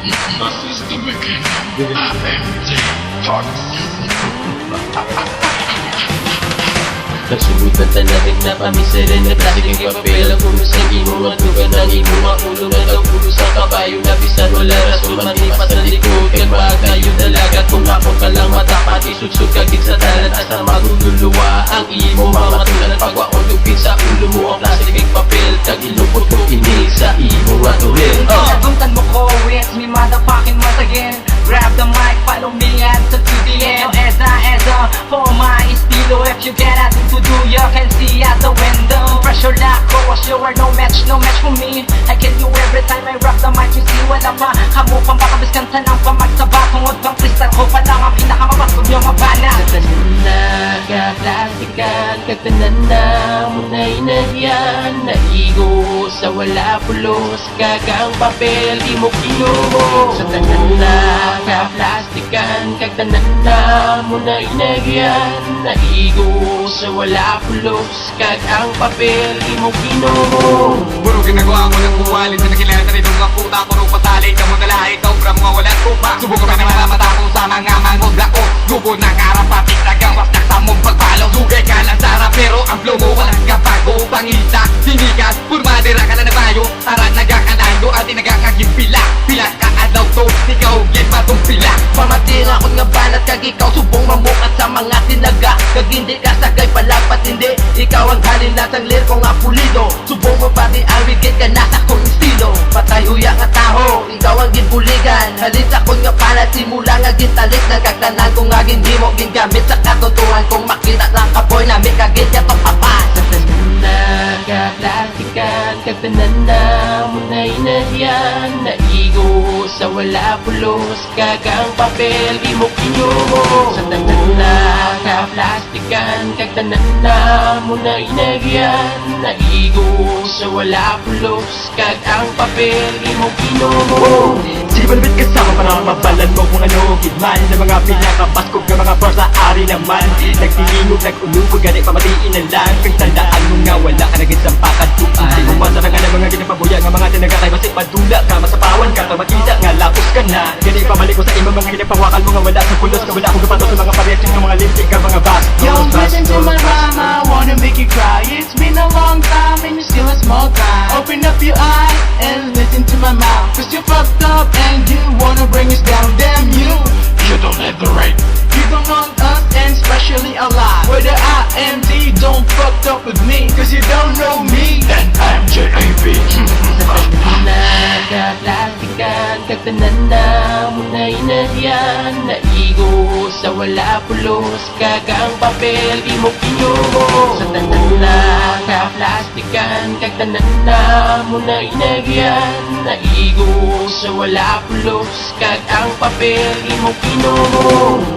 is the beginning. Empty thoughts. Nagsubutan ta na rin na pamisarin na plastic ang papel. Ang puno sa imo, ang tugan ng imo, ang ulo na daw puno sa kabayo. Nabisan wala rason, manipas sa likod. Kaya kayo dalaga, kung ako ka lang matapat. Isutsud kagit sa dalan, asa magululuwa ang imo. Mamatulan pagwa o lupin sa ulo mo. Ang plastic ang papel, kag ilupot ko ini sa imo matuhin. Naguntan mo ko, it's me motherfucking once again. Grab the mic, follow me and to the end. Eza, for my estilo. If you get out to do, you can see out the window. Pressure na ako, you are no match for me. I kill you every time I rock the mic. You see, wala pa kamo pang bakabiskanta ng pamagsaba. Tungod pang freestyle ko pa lang ang pinakamabasog yung mabana. Katanan na kaplastikan, katanan na muna'y nagyan. Naigo sa wala pulos, kagang papel, di mo kinumo. Sa tanan na kaplastikan, katanan na muna'y nagyan. Naigo sa wala pulos, kagang papel, di mo kinumo. Puro ginagawa ko ng buwalin sa nakilala na rin ng mga puta. Puro patali ka mo dalahi, sobra mga walang kupa. Subukan ka naman ang mata ko sa mga mangod ko. Gubo ng karapatik na gawas na sa mong pagpalo. Sugay ka ng sarap pero ang flow mo walang kapago. Pangita, sinigas, purmadira ka na nabayo. Tara nagakalayo at nagakaging pila. Pila ka adlaw to, ikaw git matong pila. Pamatira ko nga banat kag ikaw subong mamukat sa mga tinaga. Kag hindi ka sagay palagpat hindi, ikaw ang halin lasang lirko nga pulido. Subong mo pati ang wigit ka nasa kong estilo. Patay uya nga taho, ikaw ang ginbuligan. Halin sa kong nga panat, simula nga gintalik. Nagkagtanan ko nga ginhimo, gingamit sa katotohan. Kung makita lang kapoy na may kagit ya papapas. Sa tanan na kaplastikan, kagtanan na muna'y nagyan. Naigo sa wala pulos, kagang papel, di mo kinumo. Sa tanan na kaplastikan, kagtanan na muna'y nagyan. Naigo sa wala pulos, kagang papel, di mo kinumo. Sige malapit kasama para mabalan mo kung ano gitman ng mga pinakabaskog ng mga bars sa ari naman. Nagtilingog, nag-ulupog, ganit pamatiin na lang. Kang tandaan mo nga wala ka naging sa pakatuan. Di mo masara ka ng mga ginapabuya ng mga tinagatay. Basi padula ka, masapawan ka, makita nga lapos ka na. Ganit pabalik ko sa imong mga ginapawakal mo nga wala sa pulos ka. Wala akong kapatos sa mga pareaksyon ng mga lipstick ka mga bas. Yo, listen to my rhyme, I wanna make you cry. It's been a long time and you're still a small guy. Open up your eyes and listen to my mouth. Cause you're fucked up and you wanna bring us down. Damn you, You don't have the right. you don't want us and especially alive. Whether I am D, don't fuck up with me. Cause you don't know me. And I'm JAB. Na kaplastikan, kagtanan na muna'y nagyan. Naigo sa wala pulos, kagang papel, di mo kinumo. Sa tanan na kaplastikan, kagtanan na muna'y nagyan. Naigo sa wala pulos, kagang papel, di mo kinumo.